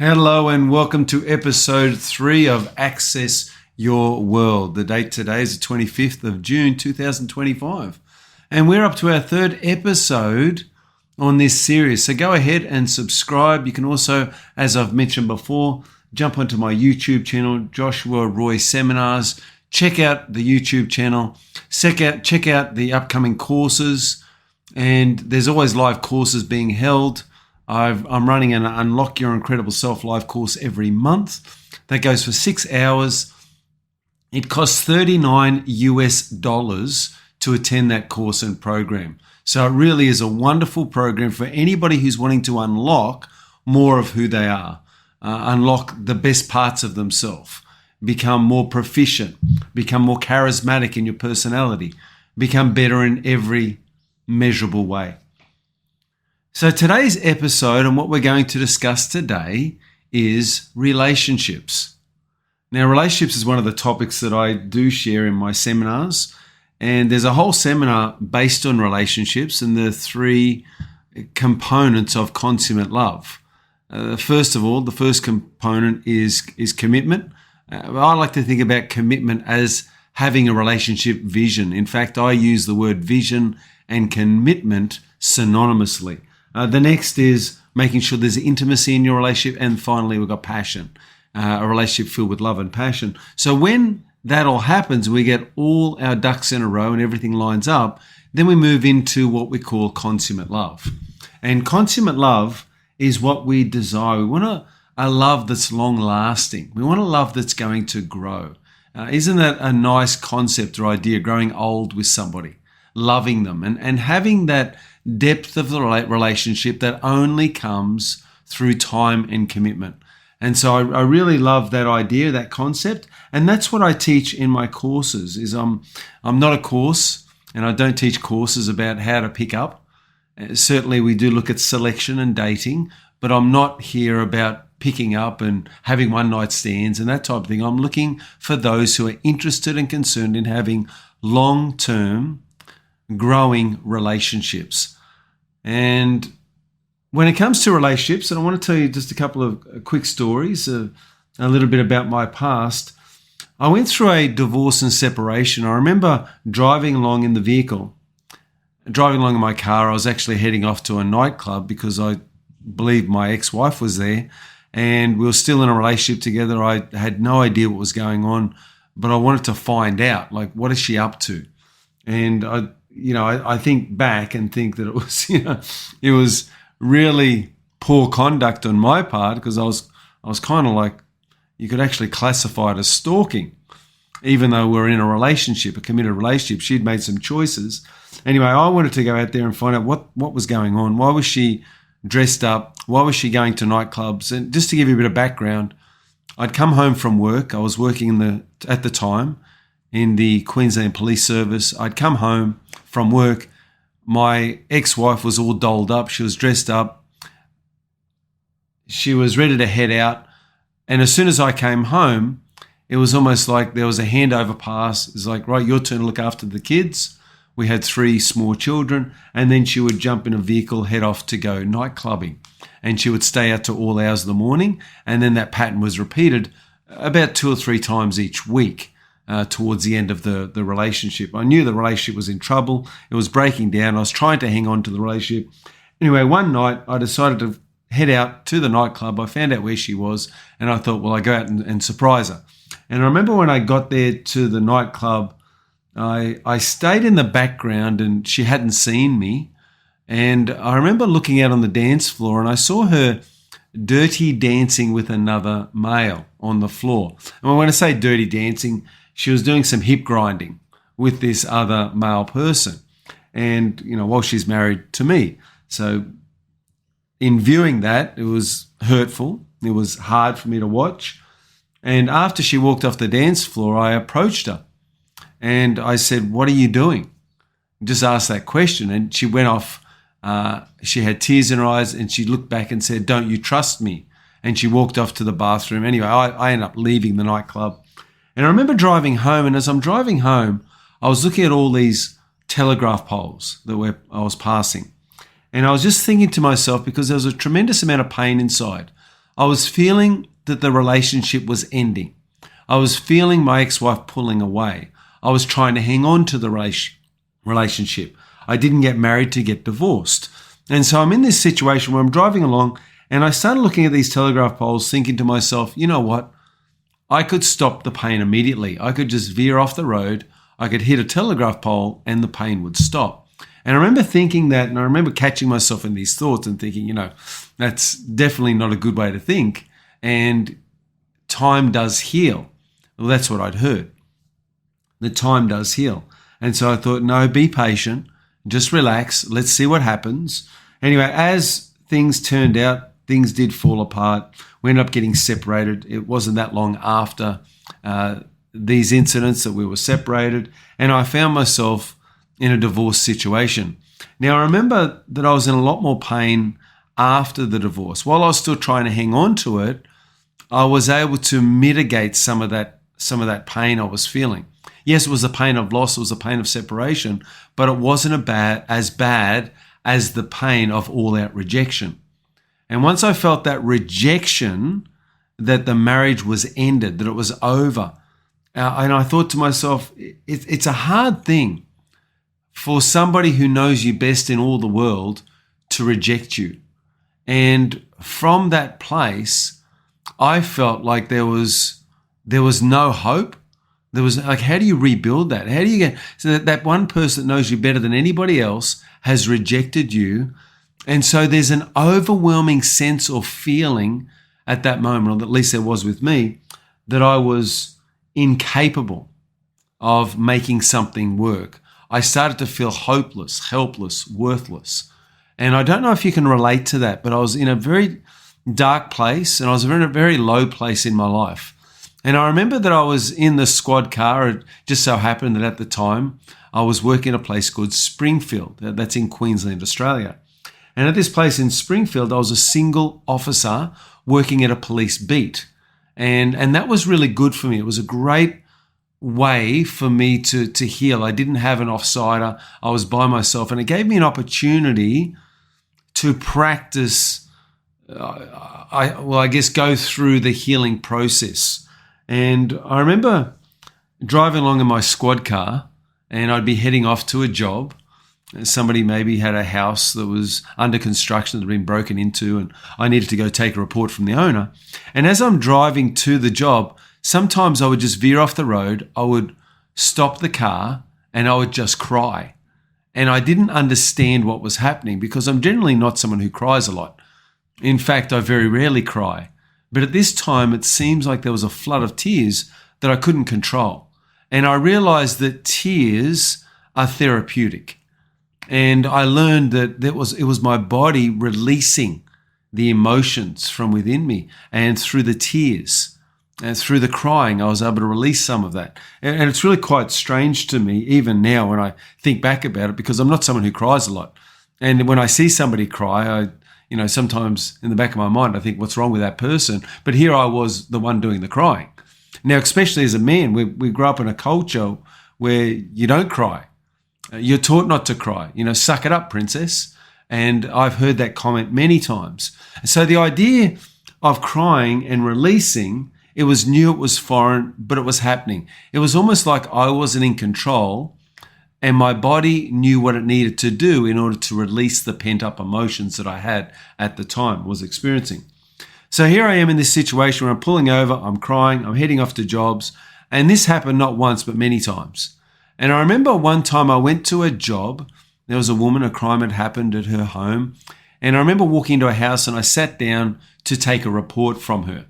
Hello and welcome to episode 3 of Access Your World. The date today is the 25th of June 2025. And we're up to our third episode on this series. So go ahead and subscribe. You can also, as I've mentioned before, jump onto my YouTube channel, Joshua Roy Seminars. Check out the YouTube channel. Check out the upcoming courses. And there's always live courses being held. I'm running an Unlock Your Incredible Self live course every month. That goes for 6 hours. It costs $39 to attend that course and program. So it really is a wonderful program for anybody who's wanting to unlock more of who they are, unlock the best parts of themselves, become more proficient, become more charismatic in your personality, become better in every measurable way. So today's episode and what we're going to discuss today is relationships. Now, relationships is one of the topics that I do share in my seminars, and there's a whole seminar based on relationships and the 3 components of consummate love. First of all, the first component is commitment. I like to think about commitment as having a relationship vision. In fact, I use the word vision and commitment synonymously. The next is making sure there's intimacy in your relationship. And finally, we've got passion, a relationship filled with love and passion. So when that all happens, we get all our ducks in a row and everything lines up, then we move into what we call consummate love. And consummate love is what we desire. We want a love that's long lasting. We want a love that's going to grow. Isn't that a nice concept or idea, growing old with somebody, loving them and having that depth of the relationship that only comes through time and commitment. And so I really love that idea, that concept. And that's what I teach in my courses is I'm not a course and I don't teach courses about how to pick up. Certainly we do look at selection and dating, but I'm not here about picking up and having one night stands and that type of thing. I'm looking for those who are interested and concerned in having long-term growing relationships. And when it comes to relationships, and I want to tell you just a couple of quick stories, a little bit about my past. I went through a divorce and separation. I remember driving along in my car. I was actually heading off to a nightclub because I believe my ex-wife was there and we were still in a relationship together. I had no idea what was going on, but I wanted to find out, like, what is she up to? And I think back and think that it was really poor conduct on my part because I was kind of like, you could actually classify it as stalking, even though we're in a relationship, a committed relationship. She'd made some choices. Anyway, I wanted to go out there and find out what was going on. Why was she dressed up? Why was she going to nightclubs? And just to give you a bit of background, I'd come home from work. I was working at the time in the Queensland Police Service. I'd come home from work. My ex-wife was all dolled up. She was dressed up. She was ready to head out. And as soon as I came home, it was almost like there was a handover pass. It's like, right, your turn to look after the kids. We had 3 small children. And then she would jump in a vehicle, head off to go night clubbing. And she would stay out to all hours of the morning. And then that pattern was repeated about 2 or 3 times each week. Towards the end of the relationship. I knew the relationship was in trouble. It was breaking down. I was trying to hang on to the relationship. Anyway, one night I decided to head out to the nightclub. I found out where she was and I thought, well, I go out and surprise her. And I remember when I got there to the nightclub, I stayed in the background and she hadn't seen me. And I remember looking out on the dance floor and I saw her dirty dancing with another male on the floor. And when I say dirty dancing, she was doing some hip grinding with this other male person. And, while she's married to me. So in viewing that, it was hurtful. It was hard for me to watch. And after she walked off the dance floor, I approached her and I said, "What are you doing?" Just asked that question. And she went off. She had tears in her eyes and she looked back and said, "Don't you trust me?" And she walked off to the bathroom. Anyway, I ended up leaving the nightclub. And I remember driving home, and as I'm driving home, I was looking at all these telegraph poles that I was passing. And I was just thinking to myself, because there was a tremendous amount of pain inside, I was feeling that the relationship was ending. I was feeling my ex-wife pulling away. I was trying to hang on to the relationship. I didn't get married to get divorced. And so I'm in this situation where I'm driving along and I started looking at these telegraph poles thinking to myself, you know what? I could stop the pain immediately. I could just veer off the road. I could hit a telegraph pole and the pain would stop. And I remember thinking that, and I remember catching myself in these thoughts and thinking, that's definitely not a good way to think. And time does heal. Well, that's what I'd heard. The time does heal. And so I thought, no, be patient. Just relax. Let's see what happens. Anyway, as things turned out, things did fall apart. We ended up getting separated. It wasn't that long after these incidents that we were separated. And I found myself in a divorce situation. Now, I remember that I was in a lot more pain after the divorce. While I was still trying to hang on to it, I was able to mitigate some of that pain I was feeling. Yes, it was the pain of loss, it was the pain of separation, but it wasn't as bad as the pain of all-out rejection. And once I felt that rejection, that the marriage was ended, that it was over, and I thought to myself, it's a hard thing for somebody who knows you best in all the world to reject you. And from that place, I felt like there was no hope. There was like, how do you rebuild that? How do you get so that one person that knows you better than anybody else has rejected you? And so there's an overwhelming sense or feeling at that moment, or at least there was with me, that I was incapable of making something work. I started to feel hopeless, helpless, worthless. And I don't know if you can relate to that, but I was in a very dark place and I was in a very low place in my life. And I remember that I was in the squad car. It just so happened that at the time I was working at a place called Springfield. That's in Queensland, Australia. And at this place in Springfield, I was a single officer working at a police beat. And that was really good for me. It was a great way for me to heal. I didn't have an offsider. I was by myself. And it gave me an opportunity to practice, I guess, go through the healing process. And I remember driving along in my squad car and I'd be heading off to a job. Somebody maybe had a house that was under construction that had been broken into and I needed to go take a report from the owner. And as I'm driving to the job, sometimes I would just veer off the road. I would stop the car and I would just cry. And I didn't understand what was happening because I'm generally not someone who cries a lot. In fact, I very rarely cry. But at this time, it seems like there was a flood of tears that I couldn't control. And I realized that tears are therapeutic. And I learned that it was my body releasing the emotions from within me. And through the tears and through the crying, I was able to release some of that. And it's really quite strange to me, even now when I think back about it, because I'm not someone who cries a lot. And when I see somebody cry, sometimes in the back of my mind, I think, what's wrong with that person? But here I was the one doing the crying. Now, especially as a man, we grew up in a culture where you don't cry. You're taught not to cry. Suck it up, princess. And I've heard that comment many times. So the idea of crying and releasing, it was new, it was foreign, but it was happening. It was almost like I wasn't in control and my body knew what it needed to do in order to release the pent-up emotions that I had at the time, was experiencing. So here I am in this situation where I'm pulling over, I'm crying, I'm heading off to jobs, and this happened not once but many times. And I remember one time I went to a job, there was a woman, a crime had happened at her home, and I remember walking into a house and I sat down to take a report from her.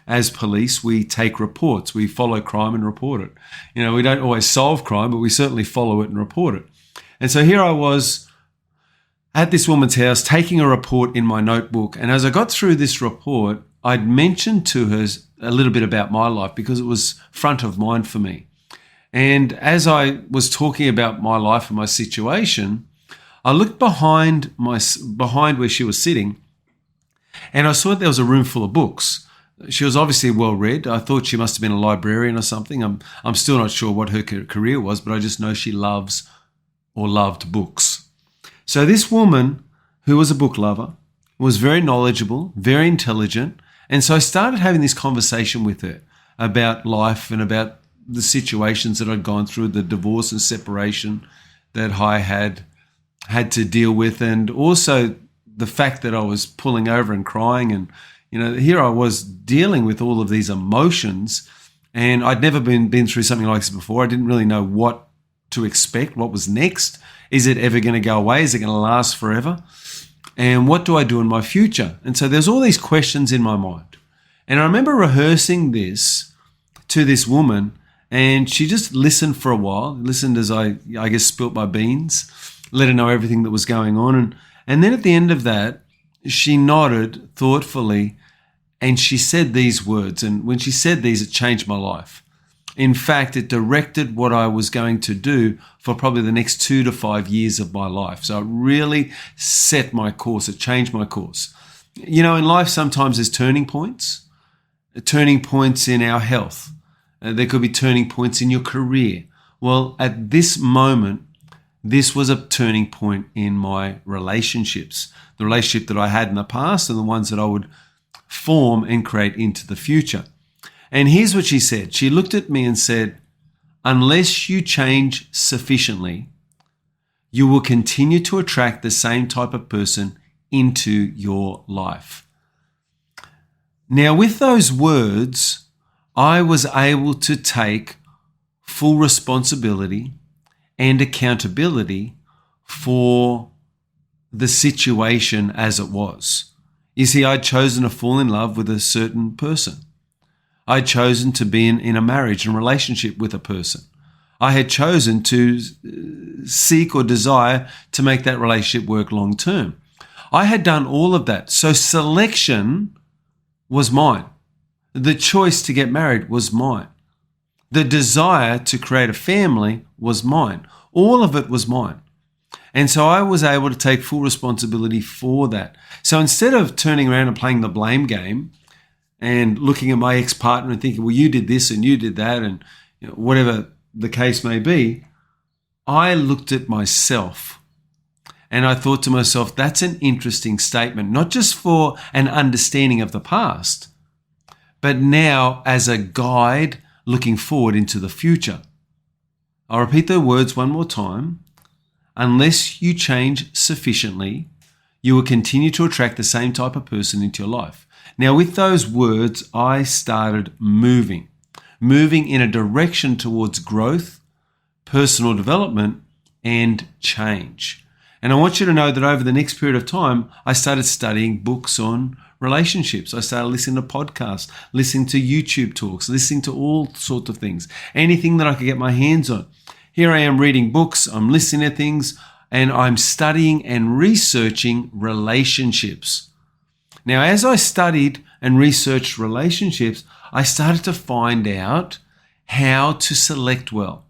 As police, we take reports. We follow crime and report it. We don't always solve crime, but we certainly follow it and report it. And so here I was at this woman's house taking a report in my notebook. And as I got through this report, I'd mentioned to her a little bit about my life because it was front of mind for me. And as I was talking about my life and my situation, I looked behind where she was sitting and I saw there was a room full of books. She was obviously well read. I thought she must have been a librarian or something. I'm still not sure what her career was, but I just know she loves or loved books. So this woman, who was a book lover, was very knowledgeable, very intelligent, And so I started having this conversation with her about life and about the situations that I'd gone through, the divorce and separation that I had to deal with, and also the fact that I was pulling over and crying. And, here I was dealing with all of these emotions, and I'd never been through something like this before. I didn't really know what to expect, what was next. Is it ever going to go away? Is it going to last forever? And what do I do in my future? And so there's all these questions in my mind. And I remember rehearsing this to this woman, and she just listened for a while, listened as I guess, spilt my beans, let her know everything that was going on. And then at the end of that, she nodded thoughtfully, and she said these words. And when she said these, it changed my life. In fact, it directed what I was going to do for probably the next 2 to 5 years of my life. So it really set my course. It changed my course. In life, sometimes there's turning points in our health. There could be turning points in your career. Well, at this moment, this was a turning point in my relationships, the relationship that I had in the past and the ones that I would form and create into the future. And here's what she said. She looked at me and said, unless you change sufficiently, you will continue to attract the same type of person into your life. Now, with those words, I was able to take full responsibility and accountability for the situation as it was. You see, I'd chosen to fall in love with a certain person. I'd chosen to be in a marriage and relationship with a person. I had chosen to seek or desire to make that relationship work long term. I had done all of that. So selection was mine. The choice to get married was mine. The desire to create a family was mine. All of it was mine. And so I was able to take full responsibility for that. So instead of turning around and playing the blame game and looking at my ex-partner and thinking, well, you did this and you did that, and whatever the case may be, I looked at myself and I thought to myself, that's an interesting statement, not just for an understanding of the past, but now as a guide looking forward into the future. I'll repeat the words one more time. Unless you change sufficiently, you will continue to attract the same type of person into your life. Now, with those words, I started moving in a direction towards growth, personal development, and change. And I want you to know that over the next period of time, I started studying books on relationships. I started listening to podcasts, listening to YouTube talks, listening to all sorts of things, anything that I could get my hands on. Here I am reading books, I'm listening to things, and I'm studying and researching relationships. Now, as I studied and researched relationships, I started to find out how to select well.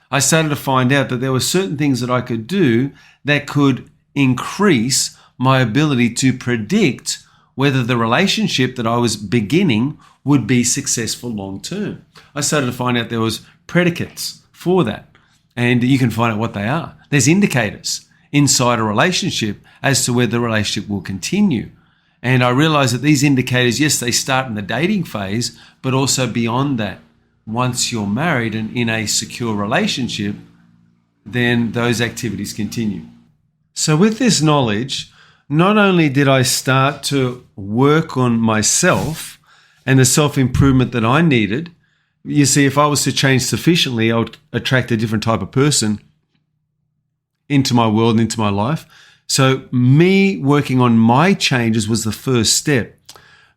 I started to find out that there were certain things that I could do that could increase my ability to predict whether the relationship that I was beginning would be successful long term. I started to find out there was predicates for that, and you can find out what they are. There's indicators inside a relationship as to whether the relationship will continue. And I realized that these indicators, yes, they start in the dating phase, but also beyond that. Once you're married and in a secure relationship, then those activities continue. So with this knowledge, not only did I start to work on myself and the self-improvement that I needed. You see, if I was to change sufficiently, I would attract a different type of person into my world and into my life. So me working on my changes was the first step.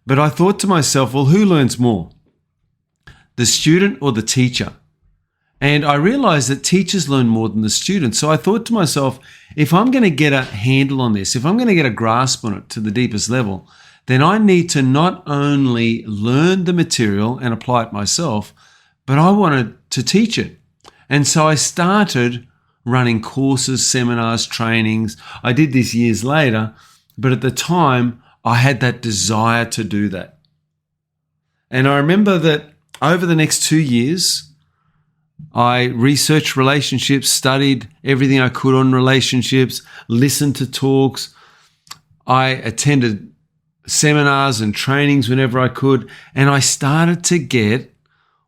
But I thought to myself, well, who learns more? The student or the teacher? And I realized that teachers learn more than the students. So I thought to myself, if I'm going to get a handle on this, if I'm going to get a grasp on it to the deepest level, then I need to not only learn the material and apply it myself, but I wanted to teach it. And so I started running courses, seminars, trainings. I did this years later, but at the time I had that desire to do that. And I remember that over the next 2 years, I researched relationships, studied everything I could on relationships, listened to talks. I attended seminars and trainings whenever I could, and I started to get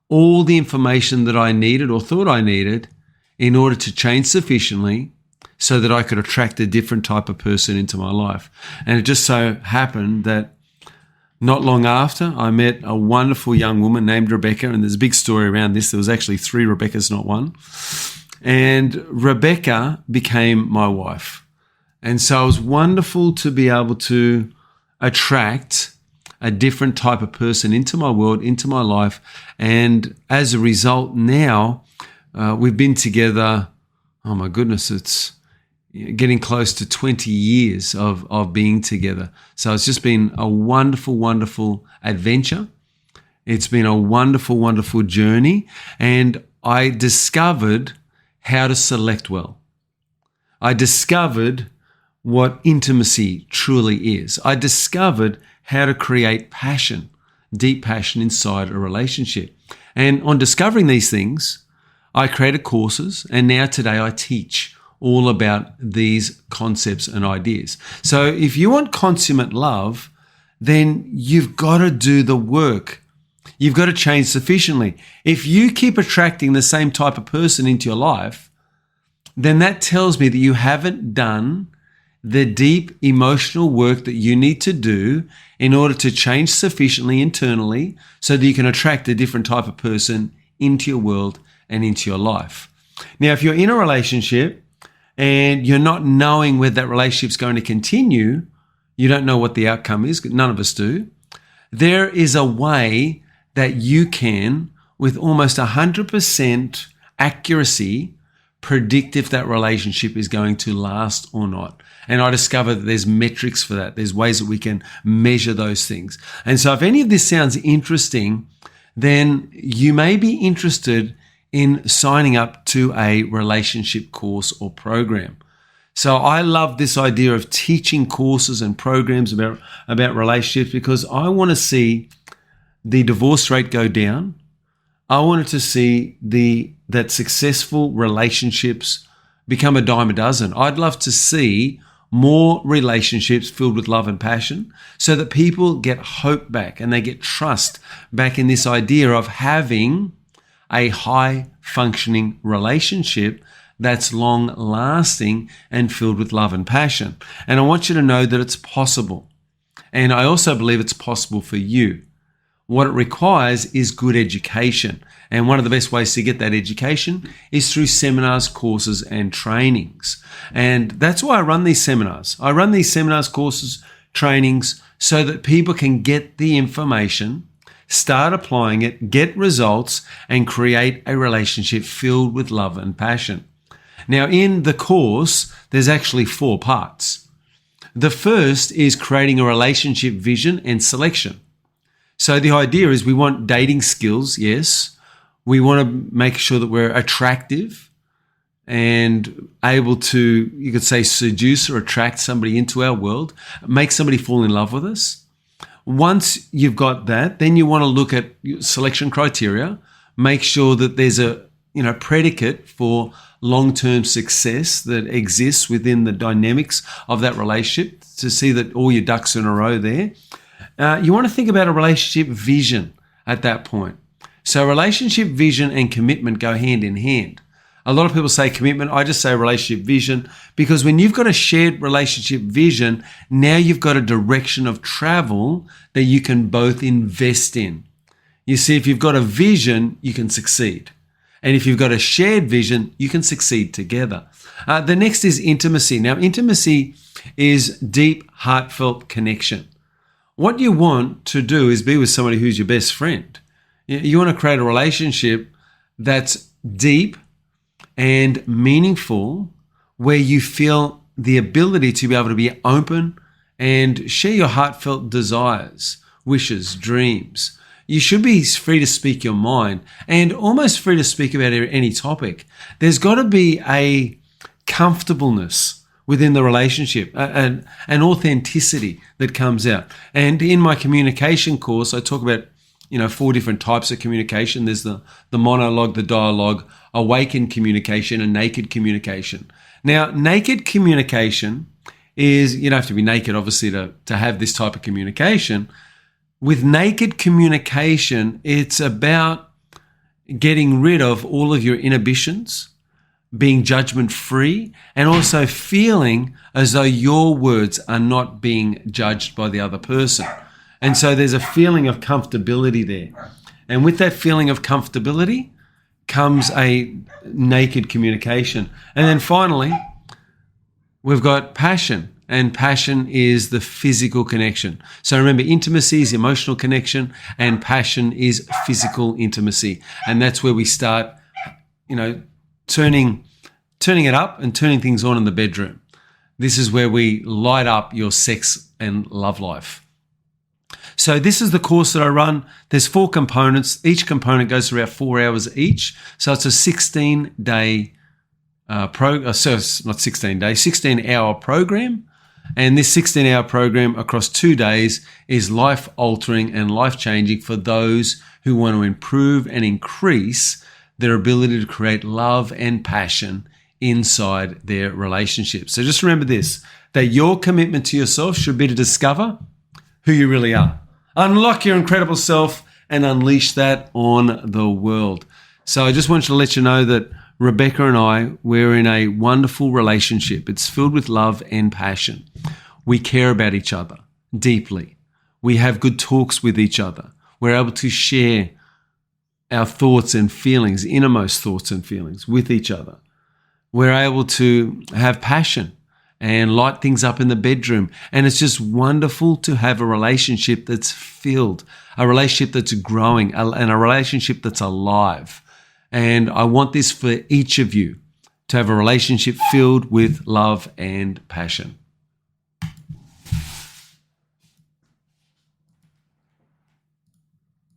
all the information that I needed or thought I needed in order to change sufficiently so that I could attract a different type of person into my life. And it just so happened that not long after, I met a wonderful young woman named Rebecca, and there's a big story around this. There was actually 3 Rebeccas, not one. And Rebecca became my wife. And so it was wonderful to be able to attract a different type of person into my world, into my life. And as a result, now we've been together, oh my goodness, it's getting close to 20 years of being together. So it's just been a wonderful, wonderful adventure. It's been a wonderful, wonderful journey. And I discovered how to select well. I discovered what intimacy truly is. I discovered how to create passion, deep passion inside a relationship. And on discovering these things, I created courses, and now today I teach all about these concepts and ideas. So if you want consummate love, then you've got to do the work. You've got to change sufficiently. If you keep attracting the same type of person into your life, then that tells me that you haven't done the deep emotional work that you need to do in order to change sufficiently internally so that you can attract a different type of person into your world and into your life. Now, if you're in a relationship and you're not knowing whether that relationship's going to continue, you don't know what the outcome is, none of us do, there is a way that you can, with almost 100% accuracy, predict if that relationship is going to last or not. And I discovered that there's metrics for that. There's ways that we can measure those things. And so if any of this sounds interesting, then you may be interested in signing up to a relationship course or program. So I love this idea of teaching courses and programs about relationships because I want to see the divorce rate go down. I wanted to see that successful relationships become a dime a dozen. I'd love to see more relationships filled with love and passion so that people get hope back and they get trust back in this idea of having a high functioning relationship that's long lasting and filled with love and passion. And I want you to know that it's possible. And I also believe it's possible for you. What it requires is good education. And one of the best ways to get that education is through seminars, courses, and trainings. And that's why I run these seminars. I run these seminars, courses, trainings, so that people can get the information, start applying it, get results, and create a relationship filled with love and passion. Now, in the course, there's actually 4 parts. The first is creating a relationship vision and selection. So the idea is we want dating skills, yes. We want to make sure that we're attractive and able to, you could say, seduce or attract somebody into our world, make somebody fall in love with us. Once you've got that, then you want to look at selection criteria, make sure that there's a predicate for long-term success that exists within the dynamics of that relationship to see that all your ducks are in a row there. You want to think about a relationship vision at that point. So relationship vision and commitment go hand in hand. A lot of people say commitment. I just say relationship vision because when you've got a shared relationship vision, now you've got a direction of travel that you can both invest in. You see, if you've got a vision, you can succeed. And if you've got a shared vision, you can succeed together. The next is intimacy. Now, intimacy is deep, heartfelt connection. What you want to do is be with somebody who's your best friend. You want to create a relationship that's deep and meaningful, where you feel the ability to be able to be open and share your heartfelt desires, wishes, dreams. You should be free to speak your mind and almost free to speak about any topic. There's got to be a comfortableness within the relationship, an authenticity that comes out. And in my communication course, I talk about 4 different types of communication. There's the monologue, the dialogue, awakened communication, and naked communication. Now, naked communication is you don't have to be naked, obviously, to have this type of communication. With naked communication, it's about getting rid of all of your inhibitions, being judgment-free, and also feeling as though your words are not being judged by the other person. And so there's a feeling of comfortability there. And with that feeling of comfortability comes a naked communication. And then finally, we've got passion. And passion is the physical connection. So remember, intimacy is emotional connection and passion is physical intimacy. And that's where we start, turning it up and turning things on in the bedroom. This is where we light up your sex and love life. So this is the course that I run. There's 4 components. Each component goes for about 4 hours each. So it's a 16-day 16-hour program. And this 16-hour program across 2 days is life-altering and life-changing for those who want to improve and increase their ability to create love and passion inside their relationships. So just remember this, that your commitment to yourself should be to discover who you really are. Unlock your incredible self and unleash that on the world. So I just want to let you know that Rebecca and I, we're in a wonderful relationship. It's filled with love and passion. We care about each other deeply. We have good talks with each other. We're able to share our thoughts and feelings, innermost thoughts and feelings with each other. We're able to have passion and light things up in the bedroom. And it's just wonderful to have a relationship that's filled, a relationship that's growing, and a relationship that's alive. And I want this for each of you, to have a relationship filled with love and passion.